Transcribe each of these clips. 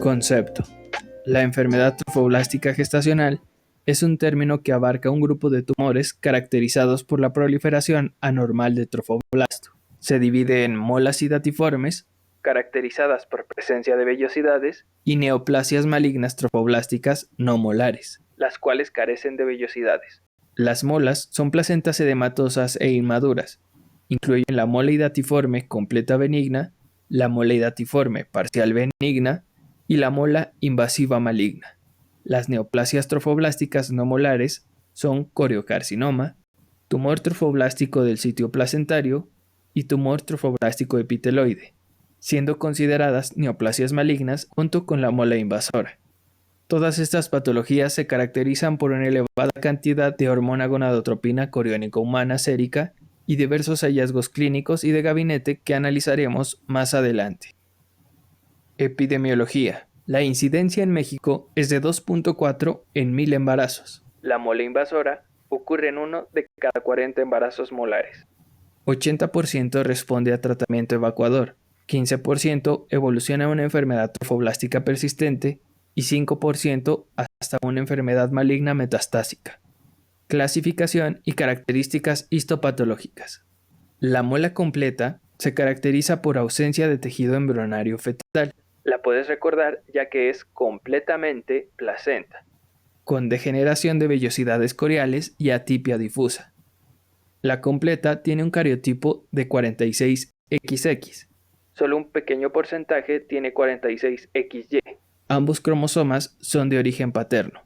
Concepto. La enfermedad trofoblástica gestacional es un término que abarca un grupo de tumores caracterizados por la proliferación anormal de trofoblasto. Se divide en molas hidatiformes, caracterizadas por presencia de vellosidades, y neoplasias malignas trofoblásticas no molares, las cuales carecen de vellosidades. Las molas son placentas edematosas e inmaduras. Incluyen la mola hidatiforme completa benigna, la mola hidatiforme parcial benigna y la mola invasiva maligna. Las neoplasias trofoblásticas no molares son coriocarcinoma, tumor trofoblástico del sitio placentario y tumor trofoblástico epiteloide, siendo consideradas neoplasias malignas junto con la mola invasora. Todas estas patologías se caracterizan por una elevada cantidad de hormona gonadotropina coriónica humana sérica y diversos hallazgos clínicos y de gabinete que analizaremos más adelante. Epidemiología. La incidencia en México es de 2.4 en 1000 embarazos. La mola invasora ocurre en 1 de cada 40 embarazos molares. 80% responde a tratamiento evacuador, 15% evoluciona a una enfermedad trofoblástica persistente y 5% hasta una enfermedad maligna metastásica. Clasificación y características histopatológicas. La mola completa se caracteriza por ausencia de tejido embrionario fetal. La puedes recordar ya que es completamente placenta, con degeneración de vellosidades coriales y atipia difusa. La completa tiene un cariotipo de 46XX. Solo un pequeño porcentaje tiene 46XY. Ambos cromosomas son de origen paterno.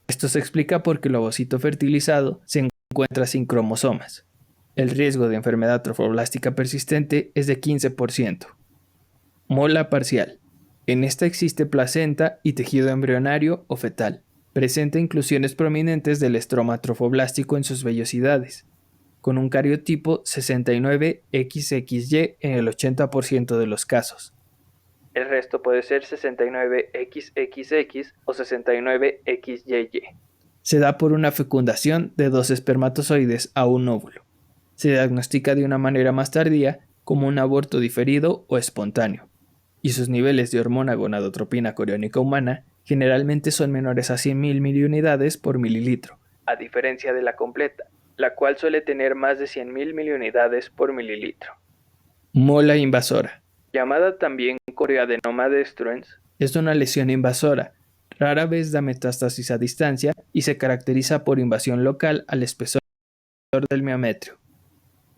Esto se explica porque el ovocito fertilizado se encuentra sin cromosomas. El riesgo de enfermedad trofoblástica persistente es de 15%. Mola parcial. En esta existe placenta y tejido embrionario o fetal. Presenta inclusiones prominentes del estroma trofoblástico en sus vellosidades, con un cariotipo 69XXY en el 80% de los casos. El resto puede ser 69XXX o 69XYY. Se da por una fecundación de 2 espermatozoides a un óvulo. Se diagnostica de una manera más tardía como un aborto diferido o espontáneo, y sus niveles de hormona gonadotropina coriónica humana generalmente son menores a 100.000 miliunidades por mililitro, a diferencia de la completa, la cual suele tener más de 100.000 miliunidades por mililitro. Mola invasora, llamada también corioadenoma destruens, es una lesión invasora. Rara vez da metástasis a distancia y se caracteriza por invasión local al espesor del miometrio.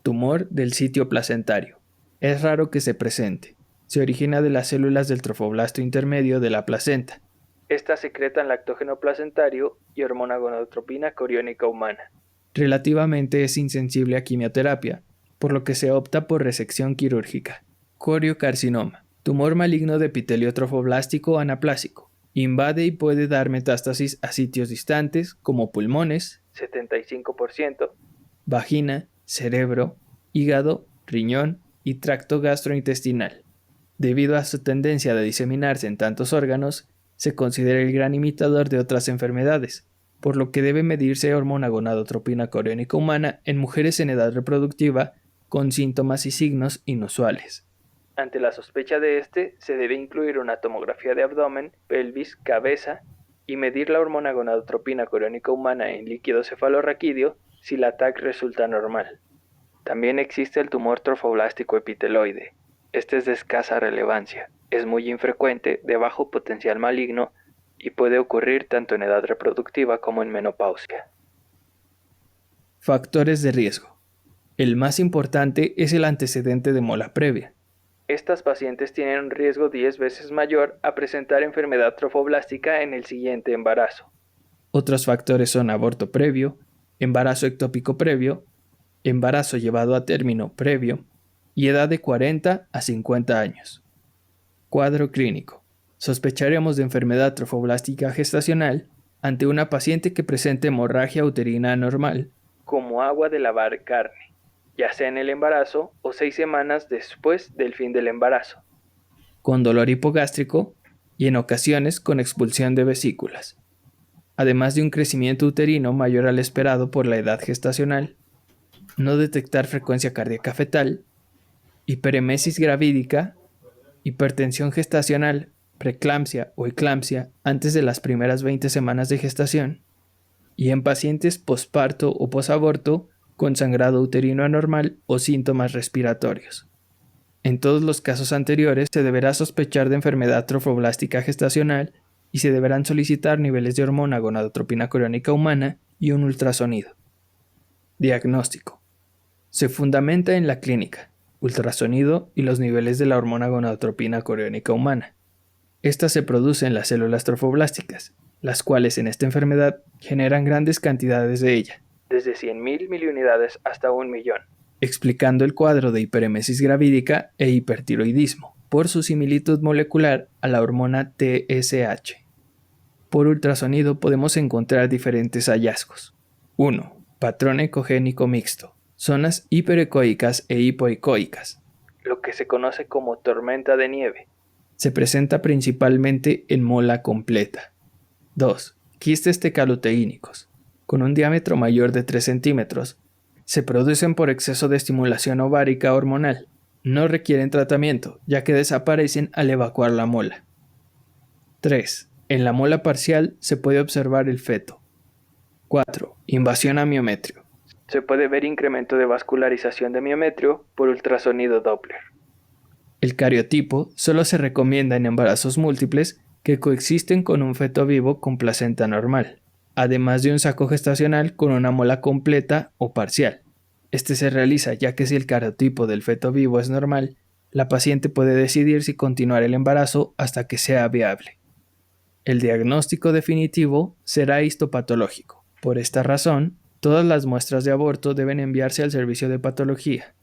Tumor del sitio placentario. Es raro que se presente. Se origina de las células del trofoblasto intermedio de la placenta. Estas secretan lactógeno placentario y hormona gonadotropina coriónica humana. Relativamente es insensible a quimioterapia, por lo que se opta por resección quirúrgica. Coriocarcinoma. Tumor maligno de epitelio trofoblástico anaplásico. Invade y puede dar metástasis a sitios distantes como pulmones, 75%, vagina, cerebro, hígado, riñón y tracto gastrointestinal. Debido a su tendencia a diseminarse en tantos órganos, se considera el gran imitador de otras enfermedades, por lo que debe medirse hormona gonadotropina coriónica humana en mujeres en edad reproductiva con síntomas y signos inusuales. Ante la sospecha de este, se debe incluir una tomografía de abdomen, pelvis, cabeza y medir la hormona gonadotropina coriónica humana en líquido cefalorraquídeo si la TAC resulta normal. También existe el tumor trofoblástico epiteloide. Este es de escasa relevancia, es muy infrecuente, de bajo potencial maligno y puede ocurrir tanto en edad reproductiva como en menopausia. Factores de riesgo. El más importante es el antecedente de mola previa. Estas pacientes tienen un riesgo 10 veces mayor a presentar enfermedad trofoblástica en el siguiente embarazo. Otros factores son aborto previo, embarazo ectópico previo, embarazo llevado a término previo y edad de 40 a 50 años. Cuadro clínico. Sospecharemos de enfermedad trofoblástica gestacional ante una paciente que presente hemorragia uterina anormal, como agua de lavar carne, ya sea en el embarazo o 6 semanas después del fin del embarazo, con dolor hipogástrico y en ocasiones con expulsión de vesículas, además de un crecimiento uterino mayor al esperado por la edad gestacional, no detectar frecuencia cardíaca fetal, hiperemesis gravídica, hipertensión gestacional preeclampsia o eclampsia antes de las primeras 20 semanas de gestación, y en pacientes posparto o posaborto con sangrado uterino anormal o síntomas respiratorios. En todos los casos anteriores se deberá sospechar de enfermedad trofoblástica gestacional y se deberán solicitar niveles de hormona gonadotropina coriónica humana y un ultrasonido. Diagnóstico. Se fundamenta en la clínica, ultrasonido y los niveles de la hormona gonadotropina coriónica humana. Esta se produce en las células trofoblásticas, las cuales en esta enfermedad generan grandes cantidades de ella, desde 100.000 miliunidades hasta 1.000.000, explicando el cuadro de hiperemesis gravídica e hipertiroidismo, por su similitud molecular a la hormona TSH. Por ultrasonido podemos encontrar diferentes hallazgos. 1. Patrón ecogénico mixto, zonas hiperecoicas e hipoecoicas, lo que se conoce como tormenta de nieve. Se presenta principalmente en mola completa. 2. Quistes tecaluteínicos, con un diámetro mayor de 3 centímetros. Se producen por exceso de estimulación ovárica hormonal. No requieren tratamiento, ya que desaparecen al evacuar la mola. 3. En la mola parcial se puede observar el feto. 4. Invasión a miometrio. Se puede ver incremento de vascularización de miometrio por ultrasonido Doppler. El cariotipo solo se recomienda en embarazos múltiples que coexisten con un feto vivo con placenta normal, además de un saco gestacional con una mola completa o parcial. Este se realiza ya que si el cariotipo del feto vivo es normal, la paciente puede decidir si continuar el embarazo hasta que sea viable. El diagnóstico definitivo será histopatológico. Por esta razón, todas las muestras de aborto deben enviarse al servicio de patología.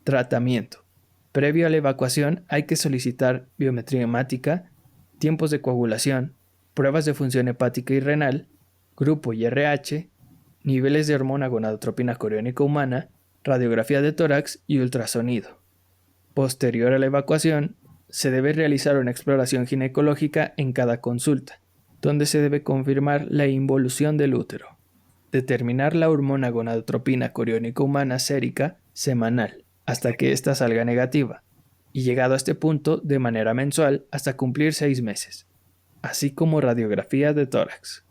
Tratamiento. Previo a la evacuación hay que solicitar biometría hemática, tiempos de coagulación, pruebas de función hepática y renal, grupo IRH, niveles de hormona gonadotropina coriónica humana, radiografía de tórax y ultrasonido. Posterior a la evacuación, se debe realizar una exploración ginecológica en cada consulta, donde se debe confirmar la involución del útero. Determinar la hormona gonadotropina coriónica humana sérica semanal, hasta que ésta salga negativa, y llegado a este punto de manera mensual hasta cumplir 6 meses, así como radiografía de tórax.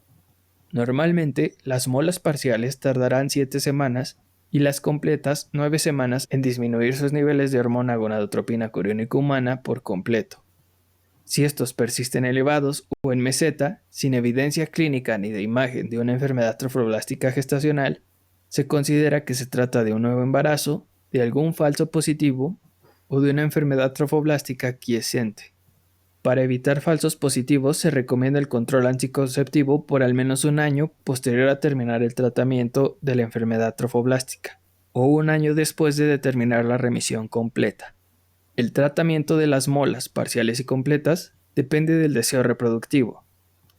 Normalmente, las molas parciales tardarán 7 semanas y las completas 9 semanas en disminuir sus niveles de hormona gonadotropina coriónica humana por completo. Si estos persisten elevados o en meseta, sin evidencia clínica ni de imagen de una enfermedad trofoblástica gestacional, se considera que se trata de un nuevo embarazo, de algún falso positivo o de una enfermedad trofoblástica quiescente. Para evitar falsos positivos se recomienda el control anticonceptivo por al menos un año posterior a terminar el tratamiento de la enfermedad trofoblástica, o un año después de determinar la remisión completa. El tratamiento de las molas parciales y completas depende del deseo reproductivo.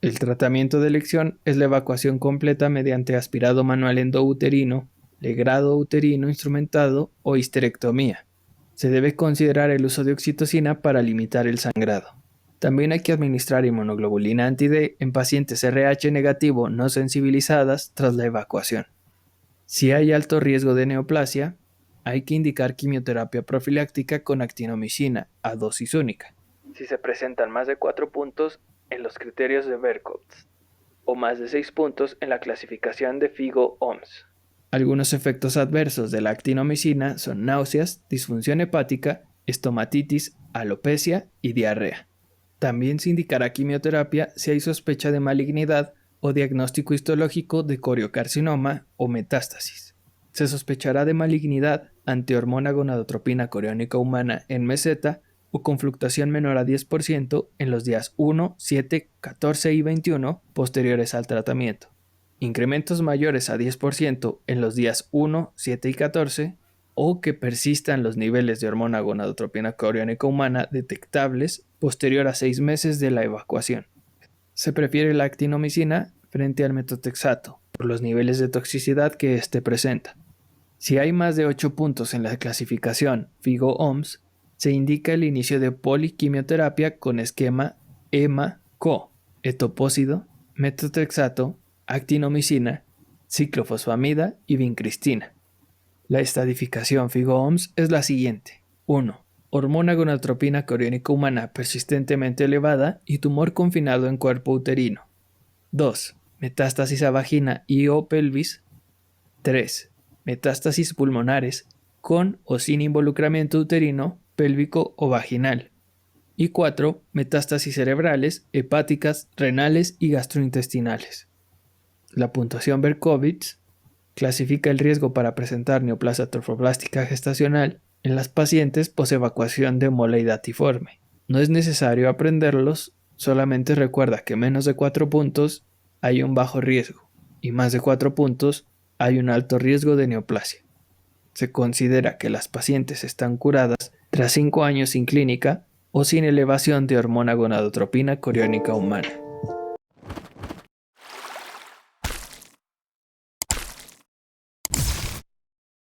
El tratamiento de elección es la evacuación completa mediante aspirado manual endouterino, legrado uterino instrumentado o histerectomía. Se debe considerar el uso de oxitocina para limitar el sangrado. También hay que administrar inmunoglobulina anti-D en pacientes RH negativo no sensibilizadas tras la evacuación. Si hay alto riesgo de neoplasia, hay que indicar quimioterapia profiláctica con actinomicina a dosis única. Si se presentan más de 4 puntos en los criterios de Berkowitz o más de 6 puntos en la clasificación de Figo-OMS. Algunos efectos adversos de la actinomicina son náuseas, disfunción hepática, estomatitis, alopecia y diarrea. También se indicará quimioterapia si hay sospecha de malignidad o diagnóstico histológico de coriocarcinoma o metástasis. Se sospechará de malignidad ante hormona gonadotropina coriónica humana en meseta o con fluctuación menor a 10% en los días 1, 7, 14 y 21 posteriores al tratamiento. Incrementos mayores a 10% en los días 1, 7 y 14 o que persistan los niveles de hormona gonadotropina coriónica humana detectables posterior a 6 meses de la evacuación. Se prefiere la actinomicina frente al metotrexato por los niveles de toxicidad que éste presenta. Si hay más de 8 puntos en la clasificación Figo-OMS, se indica el inicio de poliquimioterapia con esquema EMA-CO, etopósido, metotrexato, actinomicina, ciclofosfamida y vincristina. La estadificación Figo-OMS es la siguiente. 1. hormona gonadotropina coriónica humana persistentemente elevada y tumor confinado en cuerpo uterino. 2. Metástasis a vagina y o pelvis. 3. Metástasis pulmonares con o sin involucramiento uterino, pélvico o vaginal. Y 4. Metástasis cerebrales, hepáticas, renales y gastrointestinales. La puntuación Berkovits clasifica el riesgo para presentar neoplasia trofoblástica gestacional en las pacientes posevacuación de mole hidatiforme. No es necesario aprenderlos, solamente recuerda que menos de 4 puntos hay un bajo riesgo y más de 4 puntos hay un alto riesgo de neoplasia. Se considera que las pacientes están curadas tras 5 años sin clínica o sin elevación de hormona gonadotropina coriónica humana.